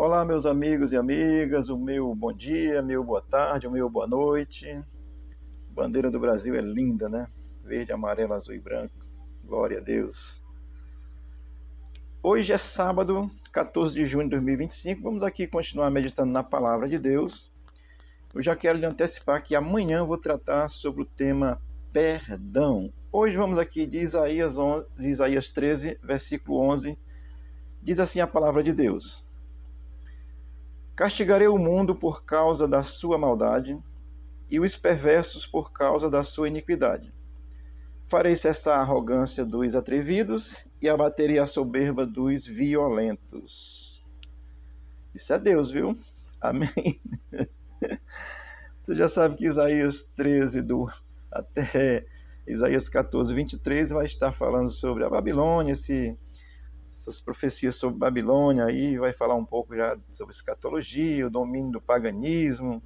Olá, meus amigos e amigas, o meu bom dia, meu boa tarde, o meu boa noite. Bandeira do Brasil é linda, né? Verde, amarelo, azul e branco. Glória a Deus. Hoje é sábado, 14 de junho de 2025. Vamos aqui continuar meditando na palavra de Deus. Eu já quero lhe antecipar que amanhã eu vou tratar sobre o tema perdão. Hoje vamos aqui de Isaías 13, versículo 11. Diz assim a palavra de Deus: Castigarei o mundo por causa da sua maldade e os perversos por causa da sua iniquidade. Farei cessar a arrogância dos atrevidos e abaterei a soberba dos violentos. Isso é Deus, viu? Amém. Você já sabe que Isaías 13 até Isaías 14, 23 vai estar falando sobre a Babilônia, essas profecias sobre Babilônia, aí vai falar um pouco já sobre escatologia, o domínio do paganismo,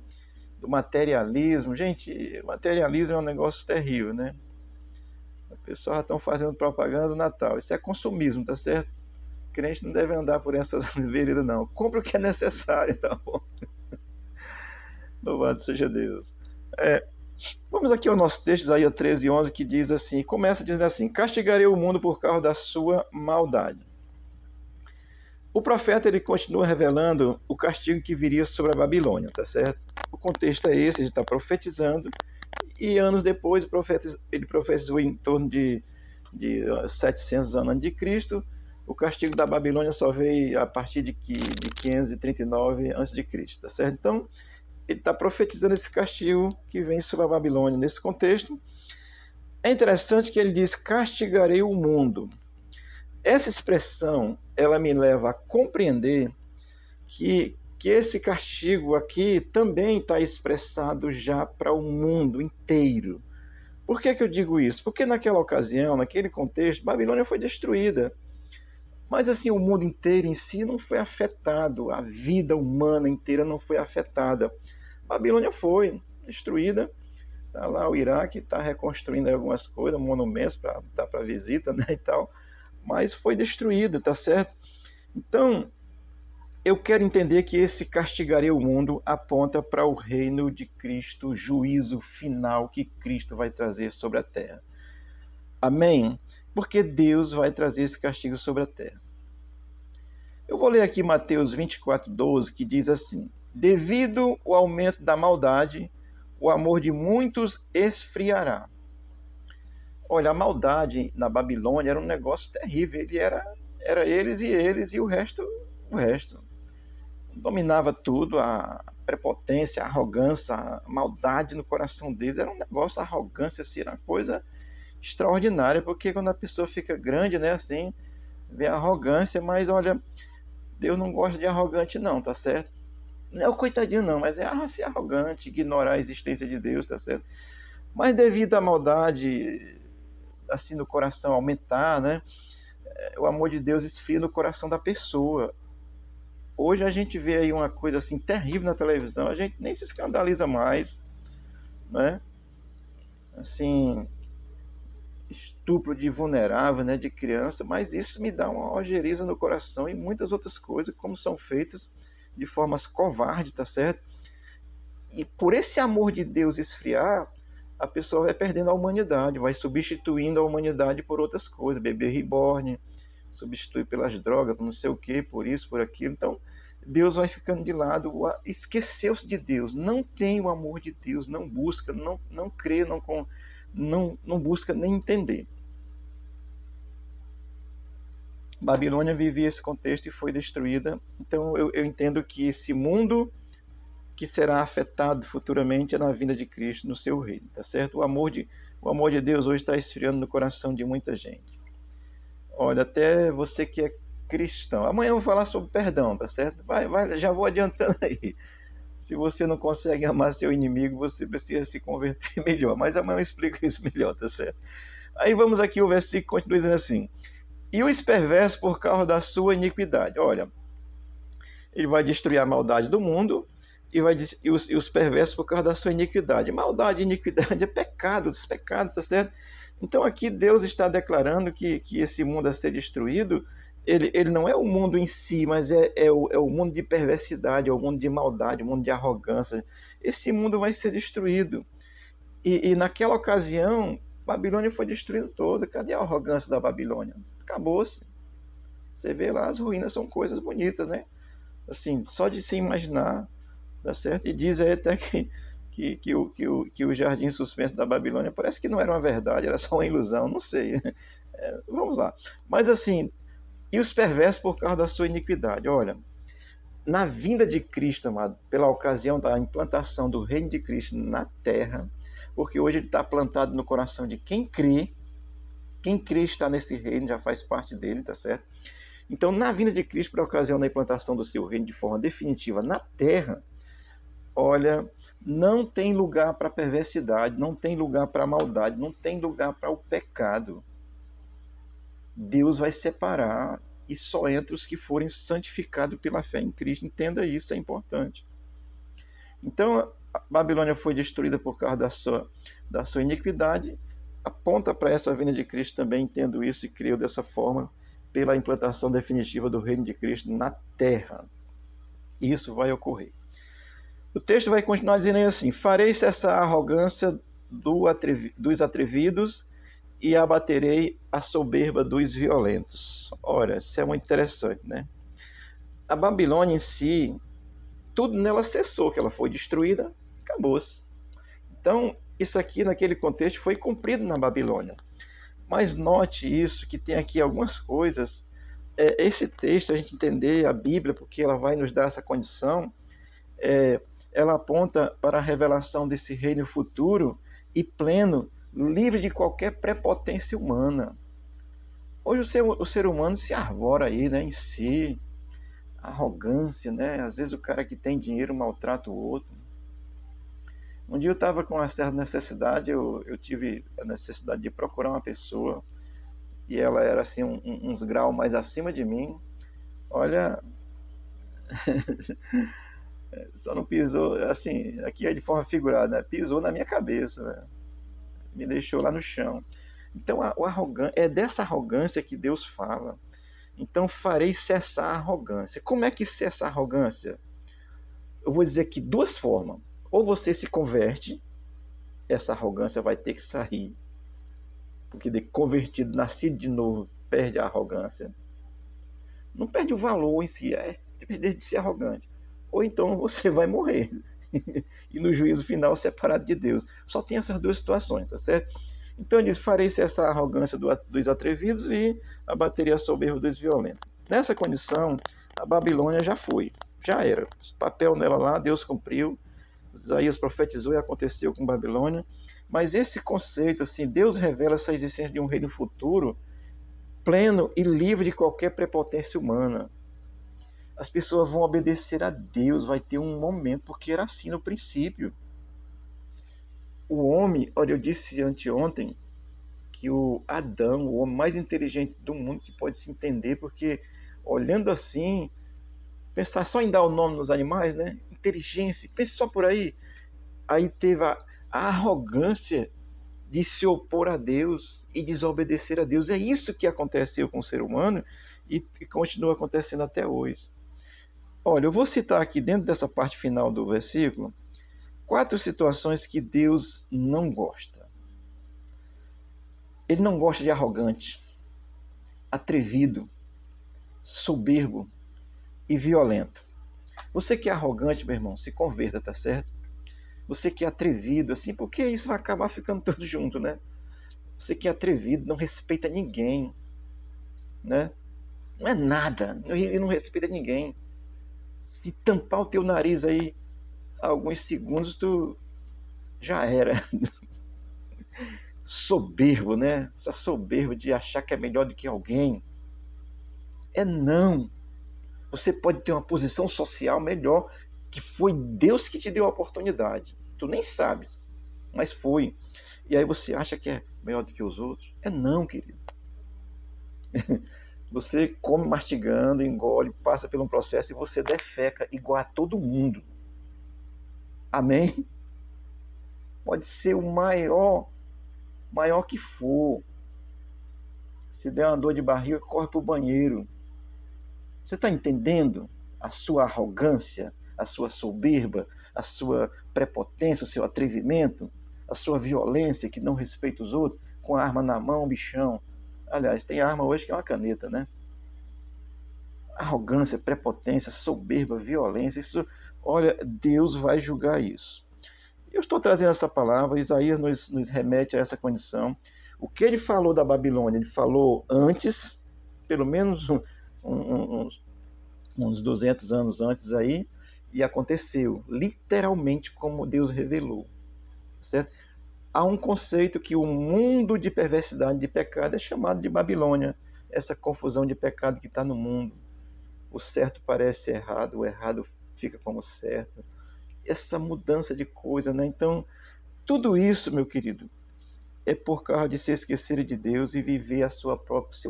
do materialismo. Gente, materialismo é um negócio terrível, né? As pessoas já estão fazendo propaganda do Natal. Isso é consumismo, tá certo? O crente não deve andar por essas veredas, não. Compre o que é necessário, tá bom? Louvado seja Deus. Vamos aqui ao nosso texto, Isaías 13, 11, que diz assim, começa dizendo assim: Castigarei o mundo por causa da sua maldade. O profeta ele continua revelando o castigo que viria sobre a Babilônia, tá certo? O contexto é esse, ele está profetizando, e anos depois ele profetizou em torno de 700 anos antes de Cristo. O castigo da Babilônia só veio a partir de 539 a.C., tá certo? Então, ele está profetizando esse castigo que vem sobre a Babilônia nesse contexto. É interessante que ele diz: castigarei o mundo. Essa expressão, ela me leva a compreender que esse castigo aqui também está expressado já para o mundo inteiro. Por que eu digo isso? Porque naquela ocasião, naquele contexto, Babilônia foi destruída. Mas assim, o mundo inteiro em si não foi afetado, a vida humana inteira não foi afetada. Babilônia foi destruída, está lá o Iraque, está reconstruindo algumas coisas, monumentos para dar para visita, né, e tal, mas foi destruída, tá certo? Então, eu quero entender que esse castigarei o mundo aponta para o reino de Cristo, o juízo final que Cristo vai trazer sobre a terra. Amém? Porque Deus vai trazer esse castigo sobre a terra. Eu vou ler aqui Mateus 24, 12, que diz assim: devido ao aumento da maldade, o amor de muitos esfriará. Olha, a maldade na Babilônia era um negócio terrível. Era eles e o resto. Dominava tudo, a prepotência, a arrogância, a maldade no coração deles. Era um negócio, a arrogância assim, era uma coisa extraordinária, porque quando a pessoa fica grande, né, assim, vê a arrogância, mas olha, Deus não gosta de arrogante não, tá certo? Não é o coitadinho não, mas é ser arrogante, ignorar a existência de Deus, tá certo? Mas devido à maldade, assim, no coração aumentar, né, o amor de Deus esfria no coração da pessoa. Hoje a gente vê aí uma coisa assim terrível na televisão, a gente nem se escandaliza mais, né? Assim, estupro de vulnerável, né, de criança, mas isso me dá uma ojeriza no coração e muitas outras coisas, como são feitas de formas covardes, tá certo? E por esse amor de Deus esfriar, a pessoa vai perdendo a humanidade, vai substituindo a humanidade por outras coisas, bebê reborn, substitui pelas drogas, não sei o que, por isso, por aquilo. Então, Deus vai ficando de lado, esqueceu-se de Deus, não tem o amor de Deus, não busca, não crê, não busca nem entender. Babilônia vivia esse contexto e foi destruída. Então eu entendo que esse mundo que será afetado futuramente é na vinda de Cristo no seu reino, tá certo? O amor de Deus hoje está esfriando no coração de muita gente. Olha, até você que é cristão. Amanhã eu vou falar sobre perdão, tá certo? Já vou adiantando aí. Se você não consegue amar seu inimigo, você precisa se converter melhor. Mas amanhã eu explico isso melhor, tá certo? Aí vamos aqui, o versículo continua dizendo assim: e os perversos por causa da sua iniquidade. Olha, ele vai destruir a maldade do mundo e os perversos por causa da sua iniquidade. Maldade e iniquidade é pecado, despecado, tá certo? Então aqui Deus está declarando que esse mundo a ser destruído ele não é o mundo em si, mas é o mundo de perversidade, é o mundo de maldade, o mundo de arrogância. Esse mundo vai ser destruído. E naquela ocasião, Babilônia foi destruída toda. Cadê a arrogância da Babilônia? Acabou-se. Você vê lá, as ruínas são coisas bonitas, né? Assim, só de se imaginar, tá certo? E diz aí até que o jardim suspenso da Babilônia parece que não era uma verdade, era só uma ilusão, não sei. Vamos lá. Mas assim, e os perversos por causa da sua iniquidade? Olha, na vinda de Cristo, amado, pela ocasião da implantação do reino de Cristo na terra, porque hoje ele está plantado no coração de quem crê está nesse reino, já faz parte dele, tá certo? Então, na vinda de Cristo, por ocasião da implantação do seu reino de forma definitiva na terra, olha, não tem lugar para perversidade, não tem lugar para maldade, não tem lugar para o pecado. Deus vai separar e só entra os que forem santificados pela fé em Cristo. Entenda isso, é importante. Então, a Babilônia foi destruída por causa da sua iniquidade. Aponta para essa vinda de Cristo também, entendo isso e creio dessa forma, pela implantação definitiva do reino de Cristo na terra. Isso vai ocorrer. O texto vai continuar dizendo assim: farei cessar a arrogância dos atrevidos e abaterei a soberba dos violentos. Olha, isso é muito interessante, né? A Babilônia em si, tudo nela cessou, que ela foi destruída, acabou-se. Então, isso aqui naquele contexto foi cumprido na Babilônia. Mas note isso, que tem aqui algumas coisas. Esse texto, a gente entender a Bíblia, porque ela vai nos dar essa condição, ela aponta para a revelação desse reino futuro e pleno, livre de qualquer prepotência humana. Hoje o ser humano se arvora aí, né, em si, arrogância, né? Às vezes o cara que tem dinheiro maltrata o outro. Um dia eu estava com uma certa necessidade, eu tive a necessidade de procurar uma pessoa e ela era assim uns graus mais acima de mim. Olha, só não pisou, assim, aqui é de forma figurada, né? Pisou na minha cabeça, né? Me deixou lá no chão. Então, é dessa arrogância que Deus fala. Então, farei cessar a arrogância. Como é que cessa a arrogância? Eu vou dizer aqui duas formas. Ou você se converte, essa arrogância vai ter que sair, porque de convertido, nascido de novo, perde a arrogância. Não perde o valor em si, é perder de ser arrogante. Ou então você vai morrer e no juízo final separado de Deus. Só tem essas duas situações, tá certo? Então ele diz: farei cessar a arrogância dos atrevidos e abateria a soberba dos violentos. Nessa condição, a Babilônia já foi, já era. O papel nela lá, Deus cumpriu. Isaías profetizou e aconteceu com Babilônia. Mas esse conceito, assim, Deus revela essa existência de um reino futuro pleno e livre de qualquer prepotência humana. As pessoas vão obedecer a Deus, vai ter um momento, porque era assim no princípio. O homem, olha, eu disse anteontem que o Adão, o homem mais inteligente do mundo que pode se entender, porque olhando assim, pensar só em dar o nome nos animais, né? Inteligência, pense só por aí. Aí teve a arrogância de se opor a Deus e desobedecer a Deus. É isso que aconteceu com o ser humano e continua acontecendo até hoje. Olha, eu vou citar aqui dentro dessa parte final do versículo 4 situações que Deus não gosta. Ele não gosta de arrogante, atrevido, soberbo e violento. Você que é arrogante, meu irmão, se converta, tá certo? Você que é atrevido, assim, porque isso vai acabar ficando tudo junto, né? Você que é atrevido, não respeita ninguém, né? Não é nada, ele não respeita ninguém. Se tampar o teu nariz aí alguns segundos, tu já era. Soberbo, né? Essa soberba de achar que é melhor do que alguém. Não. Você pode ter uma posição social melhor, que foi Deus que te deu a oportunidade. Tu nem sabes, mas foi. E aí você acha que é melhor do que os outros? Não, querido. Você come mastigando, engole, passa por um processo e você defeca igual a todo mundo. Amém? Pode ser o maior que for. Se der uma dor de barriga, corre para o banheiro. Você está entendendo a sua arrogância, a sua soberba, a sua prepotência, o seu atrevimento, a sua violência que não respeita os outros, com a arma na mão, bichão. Aliás, tem arma hoje que é uma caneta, né? Arrogância, prepotência, soberba, violência, isso, olha, Deus vai julgar isso. Eu estou trazendo essa palavra, Isaías nos remete a essa condição. O que ele falou da Babilônia? Ele falou antes, pelo menos uns 200 anos antes aí, e aconteceu literalmente como Deus revelou, certo? Há um conceito que o mundo de perversidade, de pecado, é chamado de Babilônia, essa confusão de pecado que está no mundo. O certo parece errado, o errado fica como certo. Essa mudança de coisa, né? Então, tudo isso, meu querido, é por causa de se esquecer de Deus e viver seu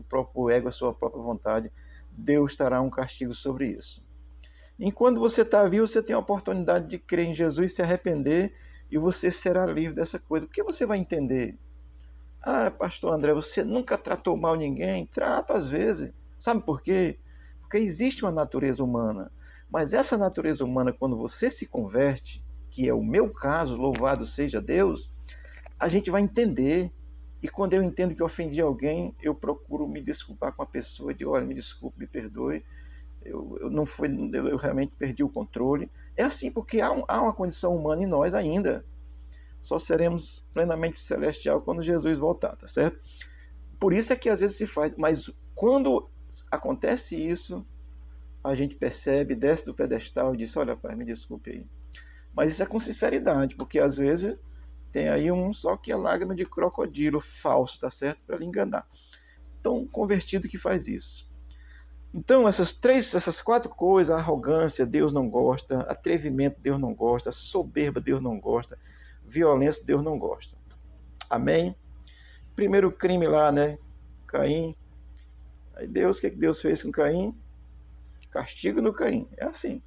próprio ego, a sua própria vontade. Deus terá um castigo sobre isso. Enquanto você está vivo, você tem a oportunidade de crer em Jesus, se arrepender e você será livre dessa coisa. Porque você vai entender. Ah, pastor André, você nunca tratou mal ninguém? Trato às vezes. Sabe por quê? Porque existe uma natureza humana. Mas essa natureza humana, quando você se converte, que é o meu caso, louvado seja Deus, a gente vai entender. E quando eu entendo que eu ofendi alguém, eu procuro me desculpar com a pessoa, de olha, me desculpe, me perdoe, eu realmente perdi o controle. É assim, porque há uma condição humana em nós ainda. Só seremos plenamente celestial quando Jesus voltar, tá certo? Por isso é que às vezes se faz, mas quando acontece isso, a gente percebe, desce do pedestal e diz, olha, pai, me desculpe aí. Mas isso é com sinceridade, porque às vezes tem aí só que é lágrima de crocodilo falso, tá certo? Para lhe enganar. Então, convertido que faz isso. Então, essas quatro coisas, arrogância, Deus não gosta, atrevimento, Deus não gosta, soberba, Deus não gosta, violência, Deus não gosta. Amém? Primeiro crime lá, né? Caim. Aí Deus, o que Deus fez com Caim? Castigo no Caim. É assim.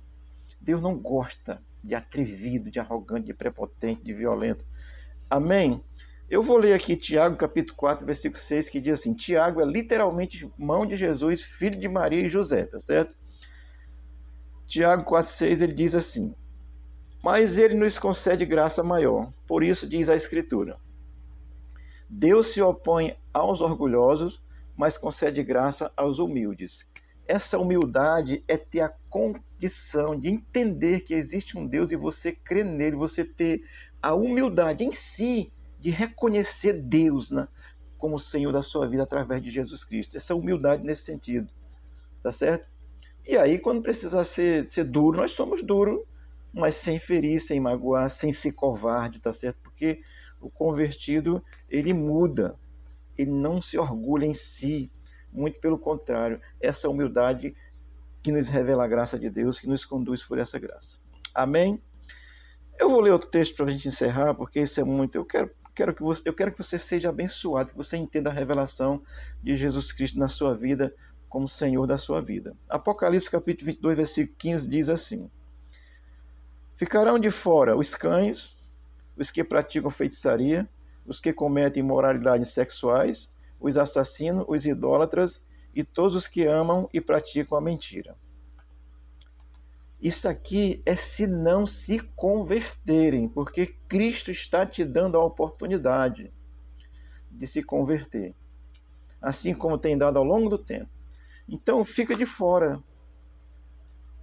Deus não gosta de atrevido, de arrogante, de prepotente, de violento. Amém? Eu vou ler aqui Tiago, capítulo 4, versículo 6, que diz assim, Tiago é literalmente mão de Jesus, filho de Maria e José, tá certo? Tiago 4, 6, ele diz assim, mas ele nos concede graça maior. Por isso diz a Escritura, Deus se opõe aos orgulhosos, mas concede graça aos humildes. Essa humildade é ter a condição de entender que existe um Deus e você crer nele, você ter a humildade em si de reconhecer Deus, né, como Senhor da sua vida através de Jesus Cristo. Essa humildade nesse sentido, tá certo? E aí, quando precisar ser duro, nós somos duros, mas sem ferir, sem magoar, sem ser covarde, tá certo? Porque o convertido, ele muda, ele não se orgulha em si, muito pelo contrário, essa humildade que nos revela a graça de Deus, que nos conduz por essa graça. Amém? Eu vou ler outro texto para a gente encerrar, porque isso é muito... Eu quero que você seja abençoado, que você entenda a revelação de Jesus Cristo na sua vida, como Senhor da sua vida. Apocalipse capítulo 22, versículo 15 diz assim, ficarão de fora os cães, os que praticam feitiçaria, os que cometem imoralidades sexuais, os assassinos, os idólatras e todos os que amam e praticam a mentira. Isso aqui é se não se converterem, porque Cristo está te dando a oportunidade de se converter, assim como tem dado ao longo do tempo. Então fica de fora,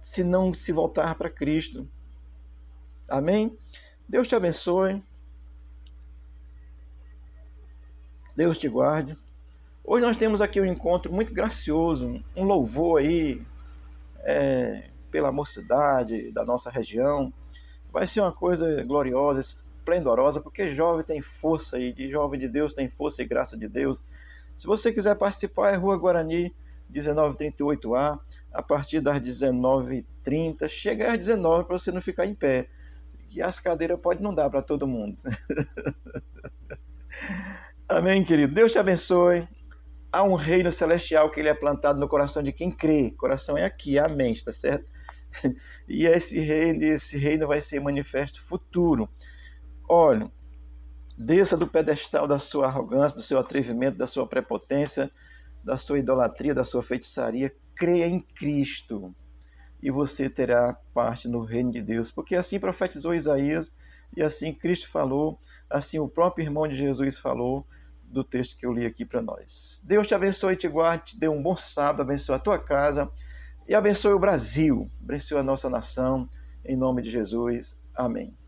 se não se voltar para Cristo. Amém? Deus te abençoe. Deus te guarde. Hoje nós temos aqui um encontro muito gracioso, um louvor aí pela mocidade da nossa região. Vai ser uma coisa gloriosa, esplendorosa, porque jovem tem força e jovem de Deus tem força e graça de Deus. Se você quiser participar, é Rua Guarani, 1938A, a partir das 19h30. Chega às 19 para você não ficar em pé. E as cadeiras podem não dar para todo mundo. Amém, querido? Deus te abençoe. Há um reino celestial que ele é plantado no coração de quem crê. Coração é aqui, é a mente, tá certo? E esse reino vai ser manifesto futuro. Olha, desça do pedestal da sua arrogância, do seu atrevimento, da sua prepotência, da sua idolatria, da sua feitiçaria. creia em Cristo e você terá parte no reino de Deus, porque assim profetizou Isaías e assim Cristo falou, assim o próprio irmão de Jesus falou do texto que eu li aqui para nós. Deus te abençoe e te guarde, te dê um bom sábado, abençoe a tua casa e abençoe o Brasil, abençoe a nossa nação, em nome de Jesus. Amém.